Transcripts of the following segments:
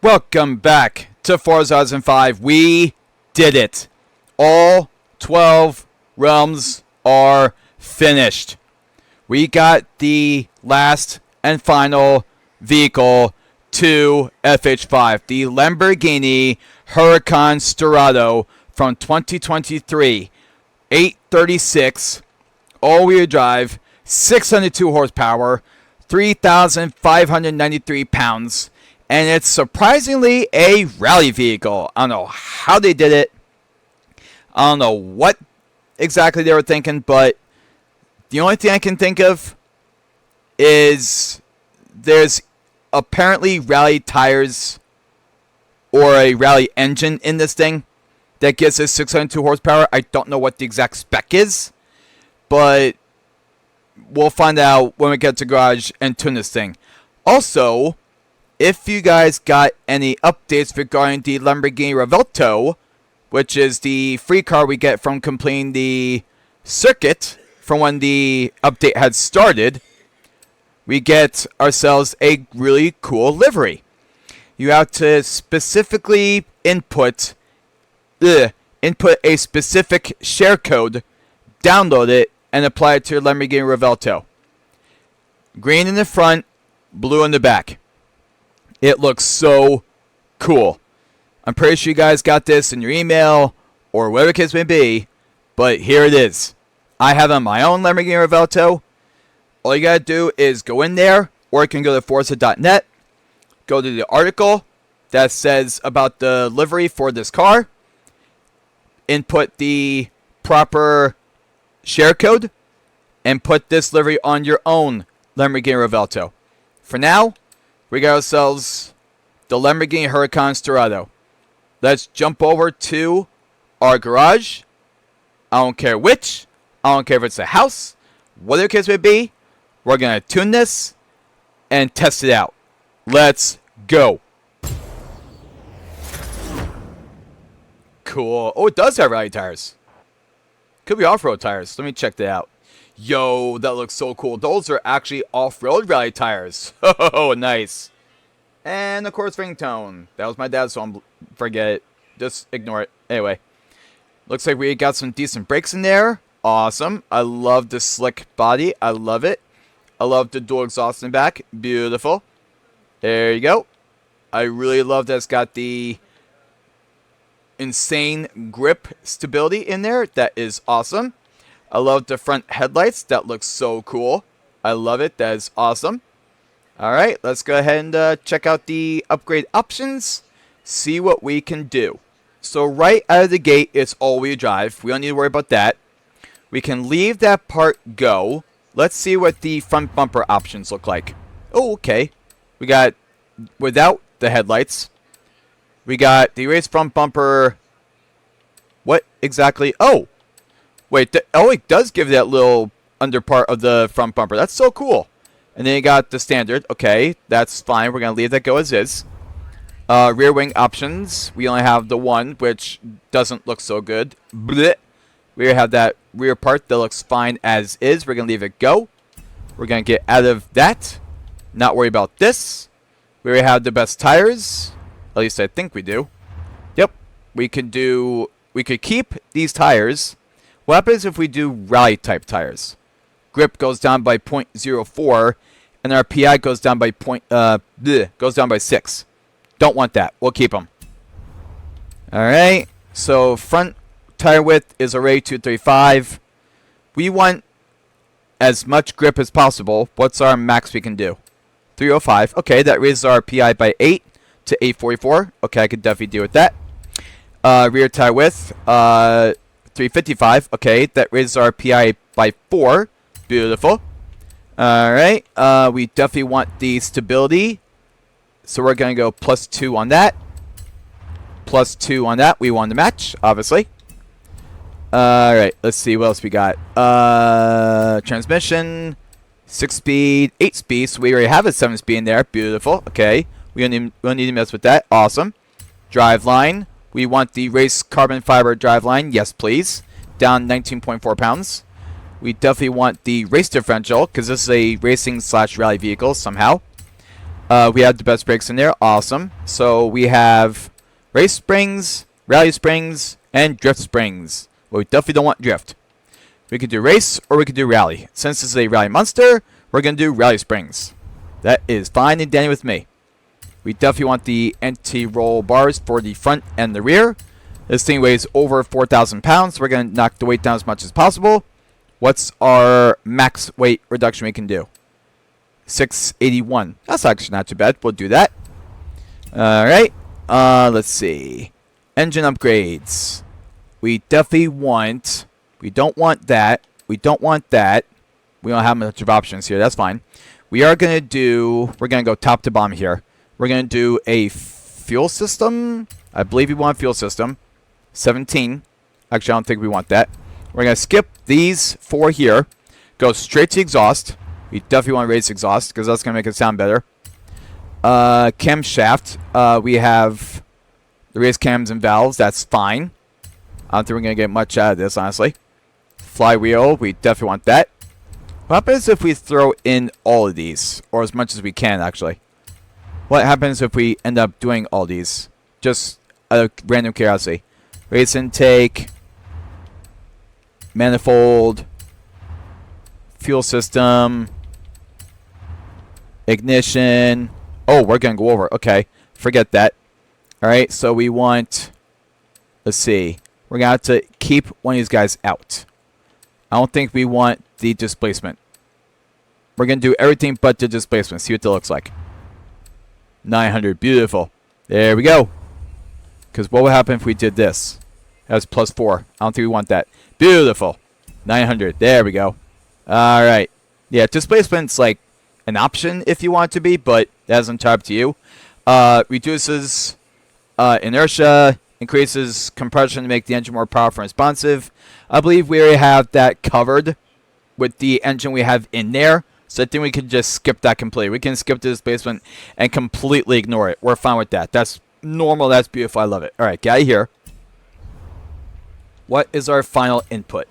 Welcome back to Forza Horizon 5. We did it. All 12 realms are finished. We got the last and final vehicle to FH5, the Lamborghini Huracan Sterrato from 2023. 836, all-wheel drive, 602 horsepower, 3,593 pounds. And it's surprisingly a rally vehicle. I don't know how they did it. I don't know what exactly they were thinking, but the only thing I can think of is there's apparently rally tires or a rally engine in this thing that gives us 602 horsepower. I don't know what the exact spec is, but we'll find out when we get to garage and tune this thing. Also, if you guys got any updates regarding the Lamborghini Revuelto, which is the free car we get from completing the circuit from when the update had started, we get ourselves a really cool livery. You have to specifically input a specific share code, download it, and apply it to your Lamborghini Revuelto. Green in the front, blue in the back. It looks so cool. I'm pretty sure you guys got this in your email or whatever the case may be, but here it is. I have on my own Lamborghini Revuelto. All you gotta do is go in there, or you can go to Forza.net, go to the article that says about the livery for this car, input the proper share code, and put this livery on your own Lamborghini Revuelto. For now, we got ourselves the Lamborghini Huracan Sterrato. Let's jump over to our garage. I don't care which. I don't care if it's a house. Whatever the case may be, we're going to tune this and test it out. Let's go. Cool. Oh, it does have rally tires. Could be off-road tires. Let me check that out. Yo, that looks so cool. Those are actually off-road rally tires. Oh, nice. And, of course, ringtone. That was my dad's, so forget it. Just ignore it. Anyway. Looks like we got some decent brakes in there. Awesome. I love the slick body. I love it. I love the dual exhaust in the back. Beautiful. There you go. I really love that it's got the insane grip stability in there. That is awesome. I love the front headlights. That looks so cool. I love it. That is awesome. Alright, let's go ahead and check out the upgrade options. See what we can do. So right out of the gate, it's all-wheel drive. We don't need to worry about that. We can leave that part go. Let's see what the front bumper options look like. Oh, okay. We got without the headlights. We got the raised front bumper. What exactly? Oh! Wait, it does give that little under part of the front bumper. That's so cool. And then you got the standard. Okay, that's fine. We're going to leave that go as is. Rear wing options. We only have the one, which doesn't look so good. Blech. We have that rear part that looks fine as is. We're going to leave it go. We're going to get out of that. Not worry about this. We already have the best tires. At least I think we do. Yep. We could keep these tires. What happens if we do rally type tires? Grip goes down by 0.04, and our PI goes down by 6. Don't want that. We'll keep them. All right. So front tire width is already 235. We want as much grip as possible. What's our max we can do? 305. Okay, that raises our PI by 8 to 844. Okay, I could definitely deal with that. Rear tire width. 355. Okay, that raises our PI by 4. Beautiful. Alright, we definitely want the stability. So we're going to go +2 on that. +2 on that. We want to match, obviously. Alright, let's see what else we got. Transmission. 6-speed, 8-speed. So we already have a 7-speed in there. Beautiful. Okay. We don't need to mess with that. Awesome. Driveline. We want the race carbon fiber driveline. Yes, please. Down 19.4 pounds. We definitely want the race differential, because this is a racing/rally vehicle somehow. We have the best brakes in there. Awesome. So we have race springs, rally springs, and drift springs. Well, we definitely don't want drift. We could do race or we could do rally. Since this is a rally monster, we're going to do rally springs. That is fine and dandy with me. We definitely want the anti-roll bars for the front and the rear. This thing weighs over 4,000 pounds, so we're going to knock the weight down as much as possible. What's our max weight reduction we can do? 681. That's actually not too bad. We'll do that. Alright. Let's see. Engine upgrades. We definitely want... We don't want that. We don't want that. We don't have much of options here. That's fine. We are going to do... We're going to go top to bottom here. We're going to do a fuel system. I believe we want a fuel system. 17. Actually, I don't think we want that. We're going to skip these 4 here. Go straight to exhaust. We definitely want to raise exhaust because that's going to make it sound better. Camshaft. We have the raised cams and valves. That's fine. I don't think we're going to get much out of this, honestly. Flywheel. We definitely want that. What happens if we throw in all of these? Or as much as we can, actually. What happens if we end up doing all these? Just out of random curiosity. Race intake. Manifold. Fuel system. Ignition. Oh, we're going to go over. Okay. Forget that. Alright, so we want... Let's see. We're going to have to keep one of these guys out. I don't think we want the displacement. We're going to do everything but the displacement. See what that looks like. 900. Beautiful. There we go. Because what would happen if we did this? That's plus 4. I don't think we want that. Beautiful. 900. There we go. Alright. Yeah, displacement's like an option if you want it to be, but that's entirely up to you. Reduces inertia. Increases compression to make the engine more powerful and responsive. I believe we already have that covered with the engine we have in there. So I think we can just skip that completely. We can skip the displacement and completely ignore it. We're fine with that. That's normal. That's beautiful. I love it. All right, get out of here. What is our final input?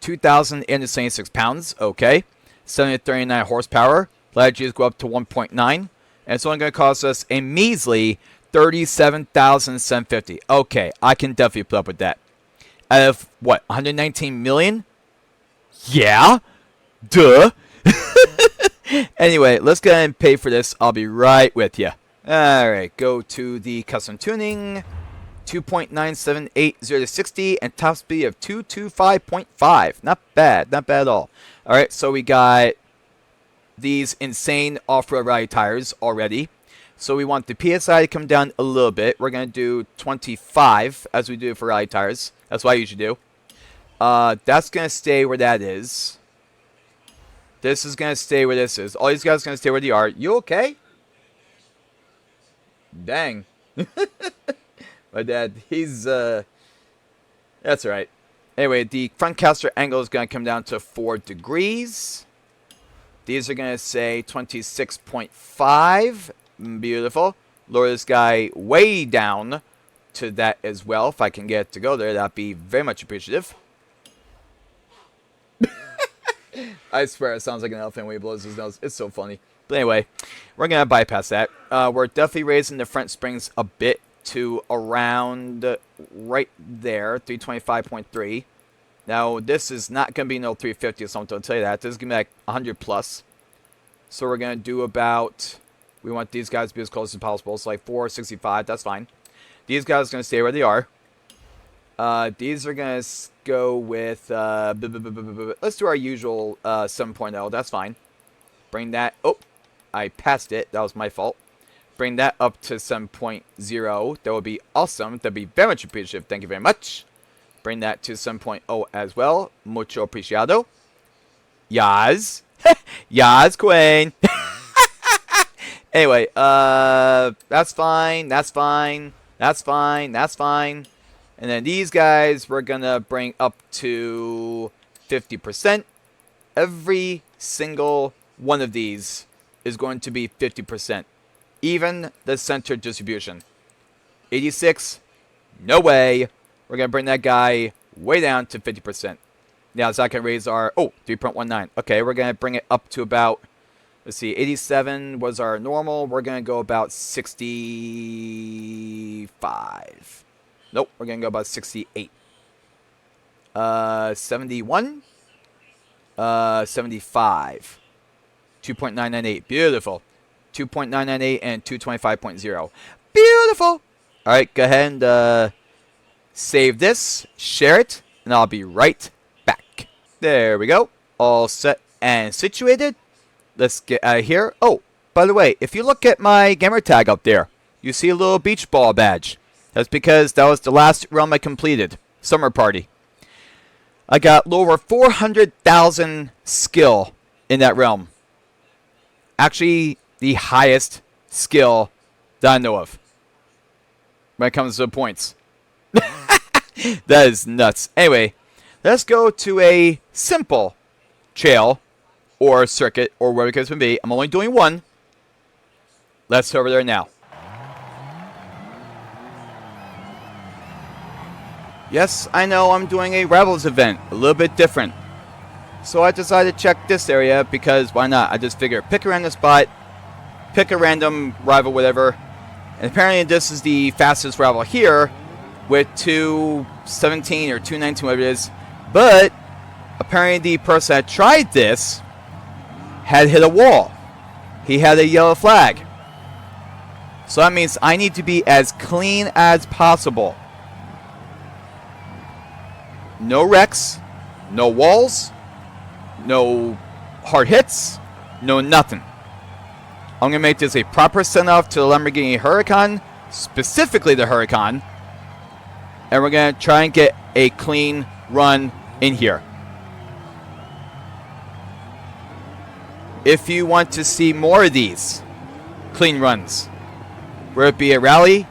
2,876 pounds. Okay. 739 horsepower. Latitudes go up to 1.9. And it's only going to cost us a measly 37,750. Okay, I can definitely put up with that. Out of, what, 119 million? Yeah. Duh. Anyway, let's go ahead and pay for this. I'll be right with you. Alright, go to the custom tuning. 2.978 0 to 60 and top speed of 225.5. Not bad. Not bad at all. Alright, so we got these insane off-road rally tires already. So we want the PSI to come down a little bit. We're going to do 25 as we do for rally tires. That's what I usually do. That's going to stay where that is. This is going to stay where this is. All these guys are going to stay where they are. You okay? Dang. My dad, he's, that's alright. Anyway, the front caster angle is going to come down to 4 degrees. These are going to say 26.5. Beautiful. Lower this guy way down to that as well. If I can get it to go there, that'd be very much appreciative. I swear it sounds like an elephant when he blows his nose. It's so funny. But anyway, we're going to bypass that. We're definitely raising the front springs a bit to around right there, 325.3. Now, this is not going to be no 350 or something, I'll tell you that. This is going to be like 100 plus. So we're going to do about... We want these guys to be as close as possible. So like 465, that's fine. These guys are going to stay where they are. These are going to go with... let's do our usual 7.0. That's fine. Bring that... Oh, I passed it. That was my fault. Bring that up to 7.0. That would be awesome. That would be very much appreciative. Thank you very much. Bring that to 7.0 as well. Mucho apreciado. Yas. Yas, Queen. Anyway, that's fine. That's fine. That's fine. That's fine. And then these guys we're going to bring up to 50%. Every single one of these is going to be 50%. Even the center distribution. 86. No way. We're going to bring that guy way down to 50%. Now, so I can raise our... Oh, 3.19. Okay, we're going to bring it up to about Let's see, 87 was our normal. We're going to go about 65. Nope, we're going to go about 68. 71. 75. 2.998. Beautiful. 2.998 and 225.0. Beautiful. All right, go ahead and save this, share it, and I'll be right back. There we go. All set and situated. Let's get out of here. Oh, by the way, if you look at my gamer tag up there, you see a little beach ball badge. That's because that was the last realm I completed. Summer Party. I got a little over 400,000 skill in that realm. Actually, the highest skill that I know of when it comes to points. That is nuts. Anyway, let's go to a simple trail or circuit or whatever the case may be. I'm only doing one. Let's head over there now. Yes, I know I'm doing a Rivals event, a little bit different. So I decided to check this area because why not? I just figured pick a random spot, pick a random rival, whatever. And apparently this is the fastest rival here with 217 or 219, whatever it is. But apparently the person that tried this had hit a wall. He had a yellow flag. So that means I need to be as clean as possible. No wrecks, no walls, no hard hits, no nothing. I'm going to make this a proper send-off to the Lamborghini Huracan, specifically the Huracan. And we're going to try and get a clean run in here. If you want to see more of these clean runs, whether it be a rally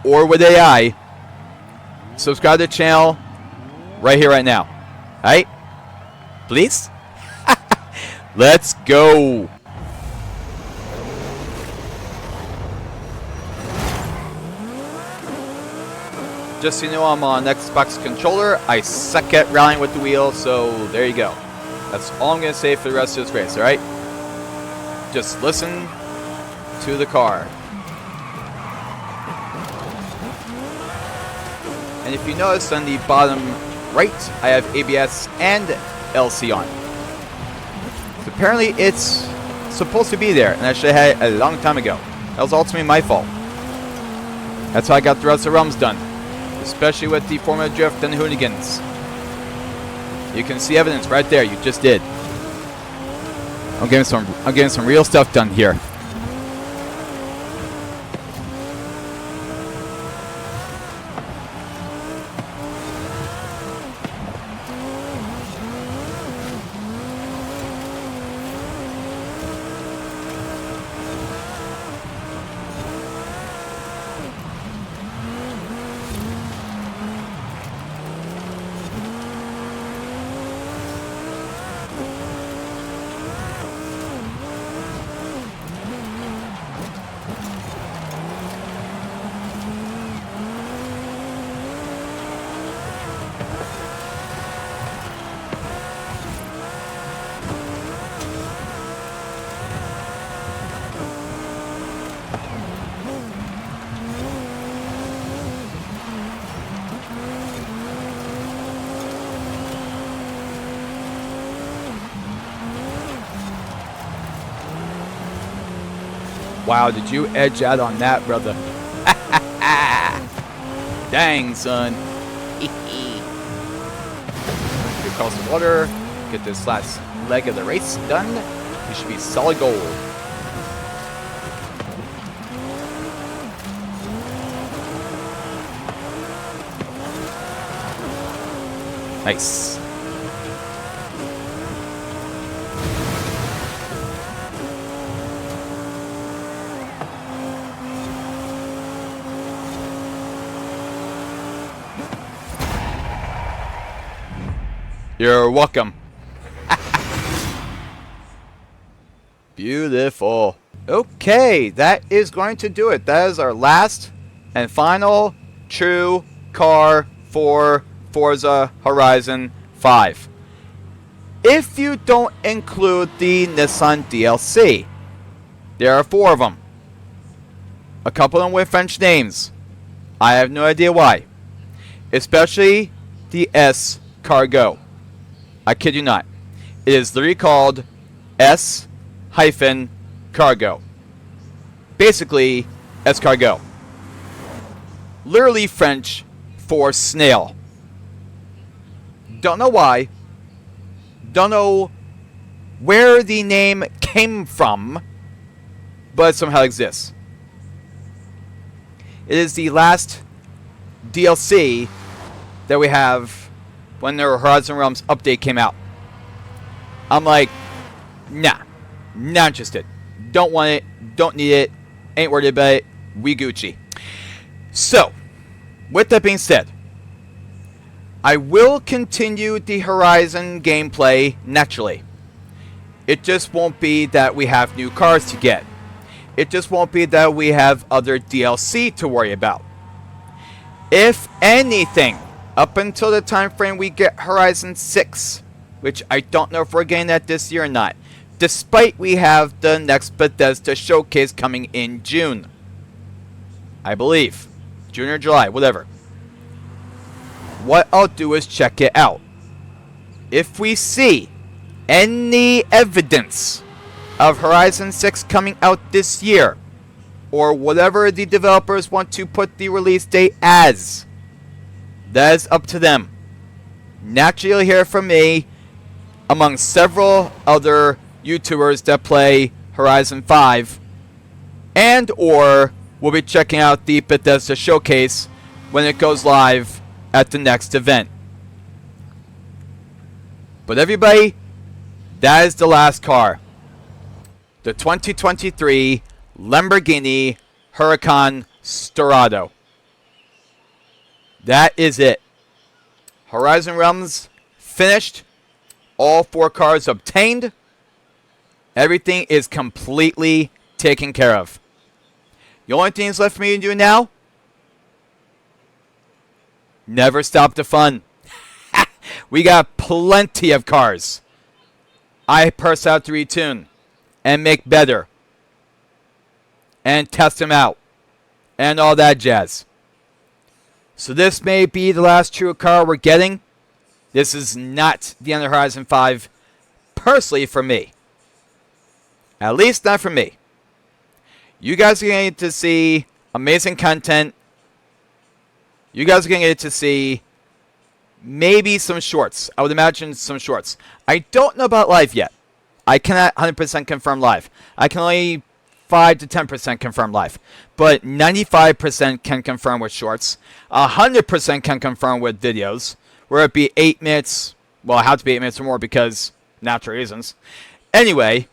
or with AI, subscribe to the channel right here, right now. Alright? Please? Let's go. Just so you know, I'm on an Xbox controller. I suck at rallying with the wheel, so there you go. That's all I'm going to say for the rest of this race, alright? Just listen to the car. And if you notice on the bottom right, I have ABS and LC on. So apparently it's supposed to be there, and I should have had it a long time ago. That was ultimately my fault. That's how I got the rest of the realms done. Especially with the Formula Drift and the Hooligans. You can see evidence right there. You just did. I'm getting some real stuff done here. Wow, did you edge out on that, brother? Dang, son. Get across the water. Get this last leg of the race done. You should be solid gold. Nice. You're welcome. Beautiful. Okay, that is going to do it. That is our last and final true car for Forza Horizon 5. if you don't include the Nissan DLC. There are 4 of them. A couple of them with French names. I have no idea why. Especially the S Cargo. I kid you not. It is literally called S-Cargo. Basically, escargot. Literally French for snail. Don't know why. Don't know where the name came from, but it somehow exists. It is the last DLC that we have when the Horizon Realms update came out. I'm like, nah, not interested. Don't want it, don't need it, ain't worried about it, we Gucci. So, with that being said, I will continue the Horizon gameplay naturally. It just won't be that we have new cars to get. It just won't be that we have other DLC to worry about. If anything, up until the time frame we get Horizon 6, which I don't know if we're getting that this year or not, despite we have the next Bethesda showcase coming in June. I believe. June or July, whatever. What I'll do is check it out. If we see any evidence of Horizon 6 coming out this year, or whatever the developers want to put the release date as, that is up to them. Naturally, you'll hear from me, among several other YouTubers that play Horizon 5, and or we'll be checking out the Bethesda showcase when it goes live at the next event. But everybody, that is the last car. The 2023 Lamborghini Huracan Sterrato. That is it. Horizon Realms finished. All 4 cars obtained. Everything is completely taken care of. The only thing that's left for me to do now, never stop the fun. We got plenty of cars. I personally have to retune and make better and test them out and all that jazz. So this may be the last true car we're getting. This is not the end of Horizon 5, personally for me. At least not for me. You guys are going to get to see amazing content. You guys are going to get to see maybe some shorts. I would imagine some shorts. I don't know about live yet. I cannot 100% confirm live. I can only 5 to 10% confirm live. But 95% can confirm with shorts. 100% can confirm with videos. Where it be 8 minutes. Well, it has to be 8 minutes or more because natural reasons. Anyway,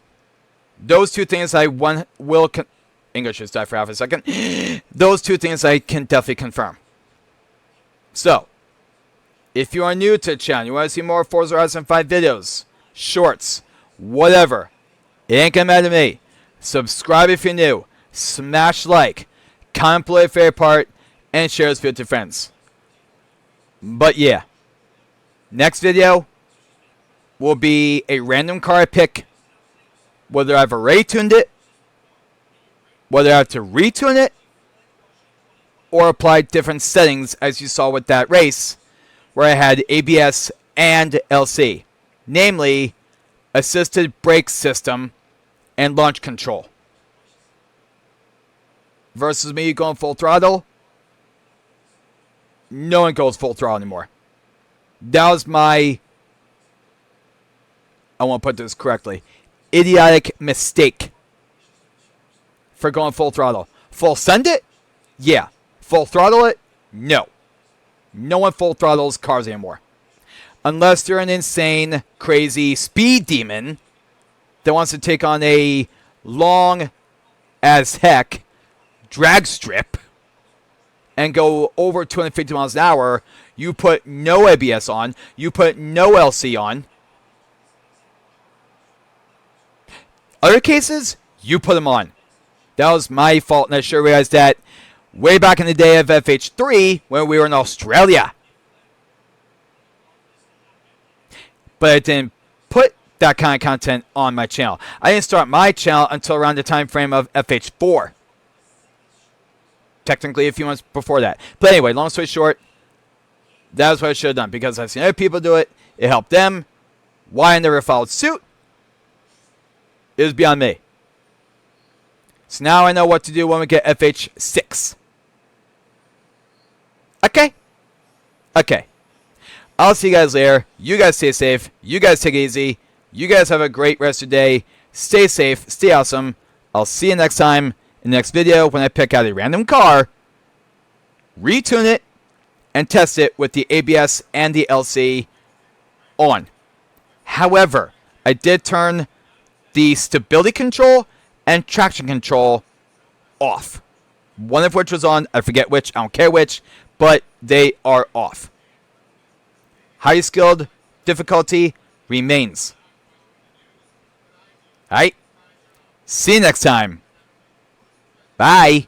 those 2 things I will... English just died for half a second. Those 2 things I can definitely confirm. So, if you are new to the channel, you want to see more Forza Horizon 5 videos, shorts, whatever, it ain't gonna matter to me. Subscribe if you're new, smash like, comment below your favorite part, and share this video to friends. But yeah, next video will be a random car I pick, whether I've already tuned it, whether I have to retune it, or apply different settings as you saw with that race, where I had ABS and LC, namely assisted brake system and launch control. Versus me going full throttle, no one goes full throttle anymore. That was my, I want to put this correctly, idiotic mistake for going full throttle. Full send it? Yeah. Full throttle it? No. No one full throttles cars anymore. Unless you're an insane, crazy speed demon that wants to take on a long as heck drag strip and go over 250 miles an hour. You put no ABS on. You put no LC on. Other cases, you put them on. That was my fault, and I sure realized that way back in the day of FH3 when we were in Australia. But I didn't put that kind of content on my channel. I didn't start my channel until around the time frame of FH4. Technically, a few months before that. But anyway, long story short, that was what I should have done. Because I've seen other people do it. It helped them. Why I never followed suit is beyond me. So now I know what to do when we get FH6. Okay? Okay. I'll see you guys later. You guys stay safe. You guys take it easy. You guys have a great rest of your day. Stay safe. Stay awesome. I'll see you next time in the next video when I pick out a random car, retune it, and test it with the ABS and the LC on. However, I did turn the stability control and traction control off. One of which was on. I forget which. I don't care which. But they are off. Highly skilled difficulty remains. Alright? See you next time. Bye.